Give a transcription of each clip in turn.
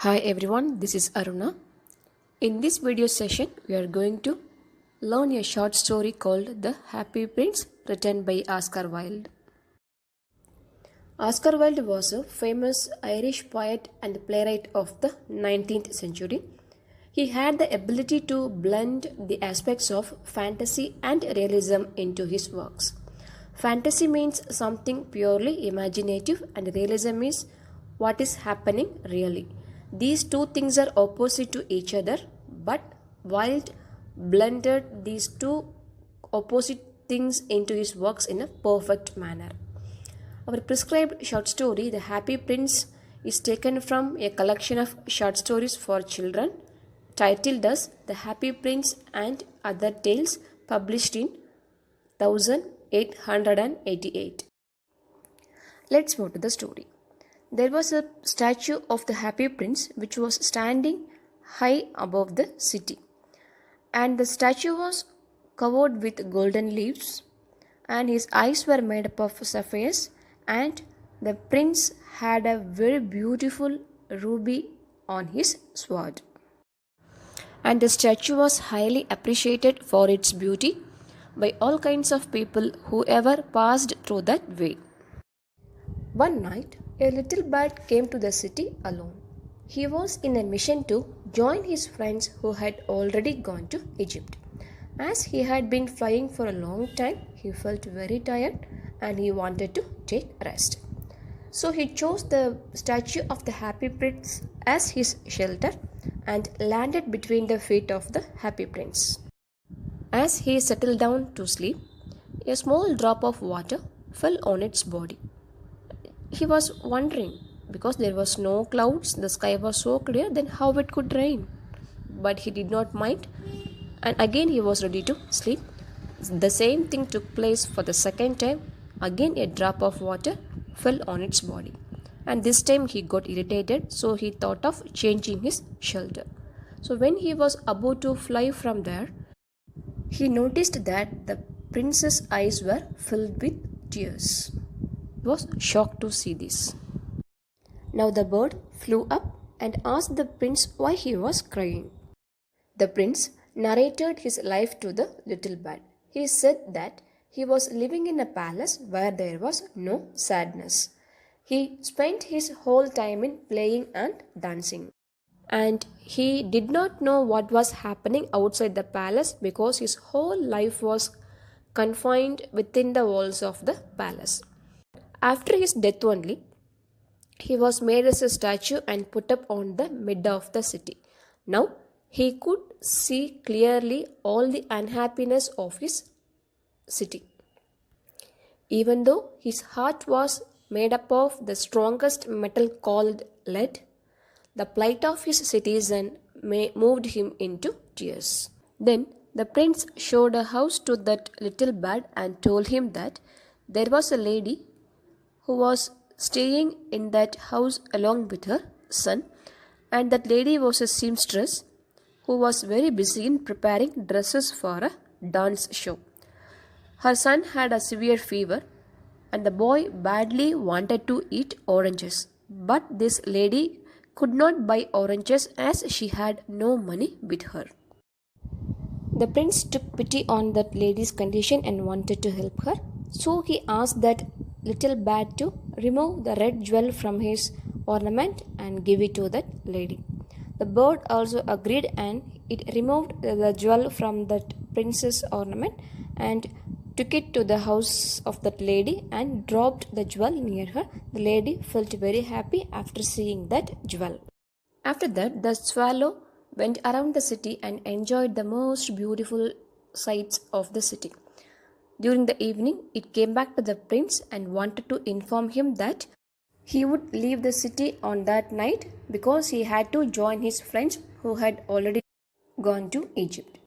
Hi everyone, this is Aruna. In this video session, we are going to learn a short story called The Happy Prince, written by Oscar Wilde. Oscar Wilde was a famous Irish poet and playwright of the 19th century. He had the ability to blend the aspects of fantasy and realism into his works. Fantasy means something purely imaginative, and realism is what is happening really. These two things are opposite to each other, but Wilde blended these two opposite things into his works in a perfect manner. Our prescribed short story, The Happy Prince, is taken from a collection of short stories for children titled as The Happy Prince and Other Tales, published in 1888. Let's move to the story. There was a statue of the Happy Prince which was standing high above the city, and the statue was covered with golden leaves, and his eyes were made up of sapphires, and the prince had a very beautiful ruby on his sword. And the statue was highly appreciated for its beauty by all kinds of people who ever passed through that way. One night, a little bird came to the city alone. He was in a mission to join his friends who had already gone to Egypt. As he had been flying for a long time, he felt very tired and he wanted to take rest. So he chose the statue of the Happy Prince as his shelter and landed between the feet of the Happy Prince. As he settled down to sleep, a small drop of water fell on its body. He was wondering, because there was no clouds, the sky was so clear, then how it could rain. But he did not mind, and again he was ready to sleep. The same thing took place for the second time. Again a drop of water fell on its body, and this time he got irritated, so he thought of changing his shelter. So when he was about to fly from there, he noticed that the prince's eyes were filled with tears. He was shocked to see this. Now the bird flew up and asked the prince why he was crying. The prince narrated his life to the little bird. He said that he was living in a palace where there was no sadness. He spent his whole time in playing and dancing. And he did not know what was happening outside the palace because his whole life was confined within the walls of the palace. After his death only, he was made as a statue and put up on the mid of the city. Now he could see clearly all the unhappiness of his city. Even though his heart was made up of the strongest metal called lead, the plight of his citizen moved him into tears. Then the prince showed a house to that little bird and told him that there was a lady who was staying in that house along with her son, and that lady was a seamstress who was very busy in preparing dresses for a dance show. Her son had a severe fever, and the boy badly wanted to eat oranges, but this lady could not buy oranges as she had no money with her. The prince took pity on that lady's condition and wanted to help her, so he asked that little bird to remove the red jewel from his ornament and give it to that lady. The bird also agreed, and it removed the jewel from that prince's ornament and took it to the house of that lady and dropped the jewel near her. The lady felt very happy after seeing that jewel. After that, the swallow went around the city and enjoyed the most beautiful sights of the city. During the evening, it came back to the prince and wanted to inform him that he would leave the city on that night because he had to join his friends who had already gone to Egypt.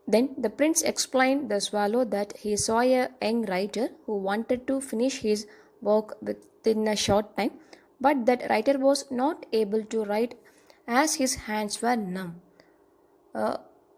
Then the prince explained the swallow that he saw a young writer who wanted to finish his work within a short time, but that writer was not able to write as his hands were numb.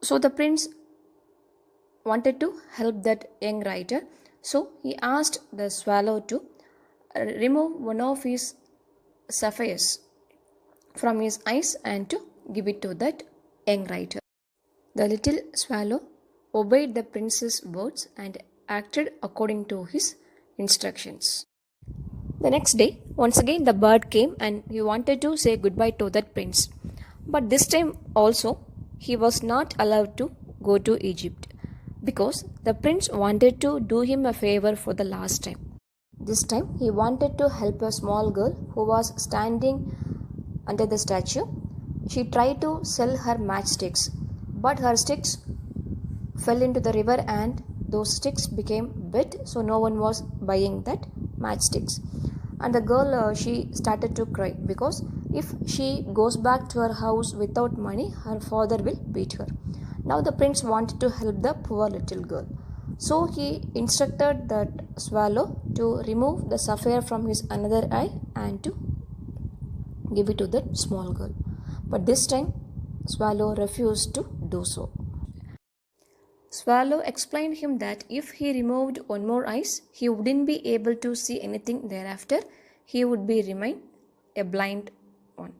So the prince wanted to help that young writer, so he asked the swallow to remove one of his sapphires from his eyes and to give it to that young writer. The little swallow obeyed the prince's words and acted according to his instructions. The next day, once again the bird came and he wanted to say goodbye to that prince. But this time also, he was not allowed to go to Egypt because the prince wanted to do him a favor for the last time. This time, he wanted to help a small girl who was standing under the statue. She tried to sell her matchsticks, but her sticks fell into the river and those sticks became wet, so no one was buying that matchsticks. And the girl, she started to cry because if she goes back to her house without money, her father will beat her. Now the prince wanted to help the poor little girl, so he instructed that swallow to remove the sapphire from his another eye and to give it to the small girl. But this time swallow refused to do so. Swallow explained him that if he removed one more eye, he wouldn't be able to see anything thereafter. He would be remain a blind one.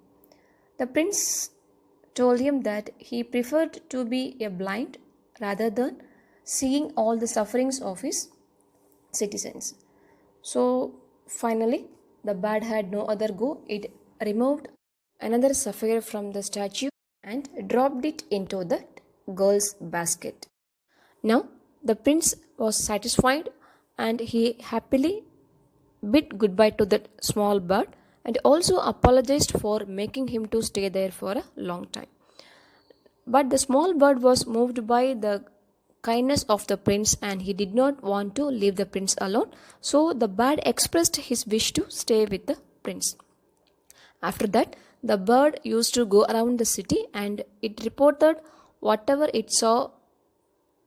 The prince told him that he preferred to be a blind rather than seeing all the sufferings of his citizens. So finally, the bird had no other go. It removed another sapphire from the statue and dropped it into the girl's basket. Now the prince was satisfied and he happily bid goodbye to that small bird and also apologized for making him to stay there for a long time. But the small bird was moved by the kindness of the prince and he did not want to leave the prince alone, so the bird expressed his wish to stay with the prince. After that, the bird used to go around the city and it reported whatever it saw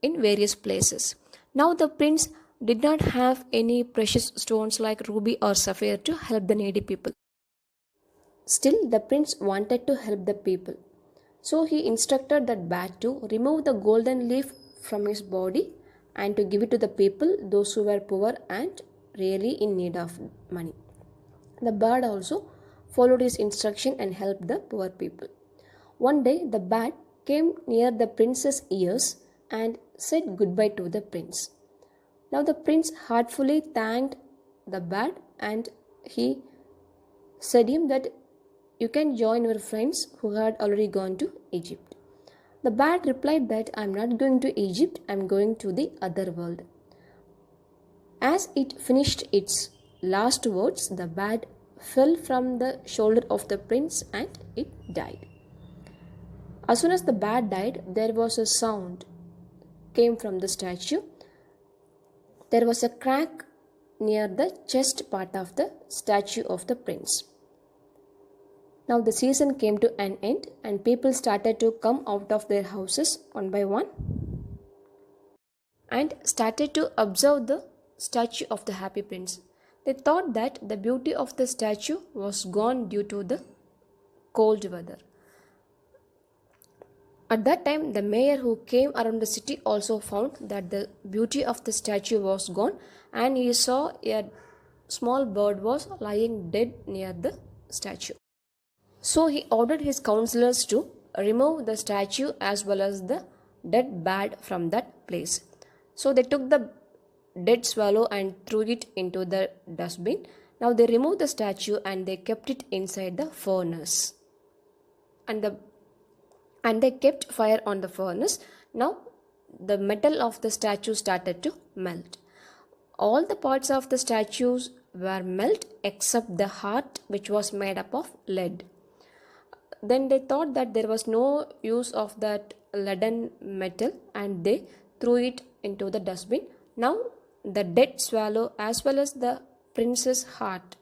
in various places. Now the prince did not have any precious stones like ruby or sapphire to help the needy people. Still, the prince wanted to help the people. So he instructed that bat to remove the golden leaf from his body and to give it to the people, those who were poor and really in need of money. The bird also followed his instruction and helped the poor people. One day, the bat came near the prince's ears and said goodbye to the prince. Now the prince heartfully thanked the bat and he said him that you can join your friends who had already gone to Egypt. The bat replied that I am not going to Egypt, I am going to the other world. As it finished its last words, the bat fell from the shoulder of the prince and it died. As soon as the bat died, there was a sound came from the statue. There was a crack near the chest part of the statue of the prince. Now the season came to an end and people started to come out of their houses one by one and started to observe the statue of the happy prince. They thought that the beauty of the statue was gone due to the cold weather. At that time, the mayor who came around the city also found that the beauty of the statue was gone and he saw a small bird was lying dead near the statue. So he ordered his counselors to remove the statue as well as the dead bird from that place. So they took the dead swallow and threw it into the dustbin. Now they removed the statue and they kept it inside the furnace. And they kept fire on the furnace. Now the metal of the statue started to melt. All the parts of the statues were melt except the heart, which was made up of lead. Then they thought that there was no use of that leaden metal and they threw it into the dustbin. Now the dead swallow as well as the prince's heart,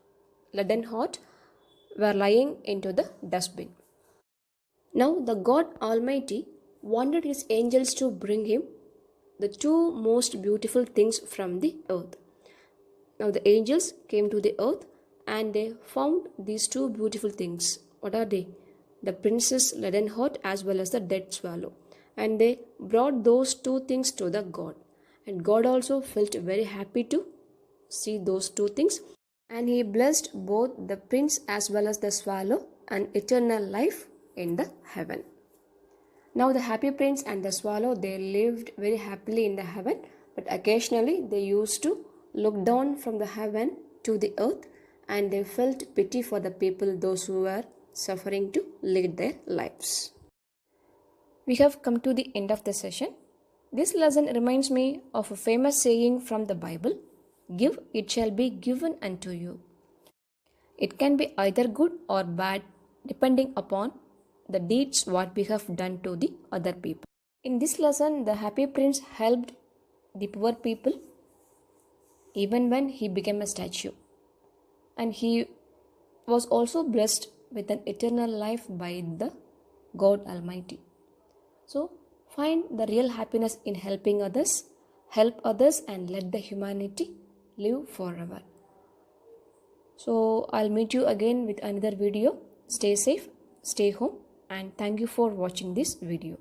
leaden heart, were lying into the dustbin. Now the God Almighty wanted his angels to bring him the two most beautiful things from the earth. Now the angels came to the earth and they found these two beautiful things. What are they? The prince's leaden heart as well as the dead swallow. And they brought those two things to the God. And God also felt very happy to see those two things. And he blessed both the prince as well as the swallow an eternal life in the heaven. Now the happy prince and the swallow, they lived very happily in the heaven, but occasionally they used to look down from the heaven to the earth, and they felt pity for the people, those who were suffering to lead their lives. We have come to the end of the session. This lesson reminds me of a famous saying from the Bible: "Give, it shall be given unto you." It can be either good or bad depending upon the deeds what we have done to the other people. In this lesson, the happy prince helped the poor people even when he became a statue, and he was also blessed with an eternal life by the God Almighty. So find the real happiness in helping others, help others, and let the humanity live forever. So I'll meet you again with another video. Stay safe, stay home, and thank you for watching this video.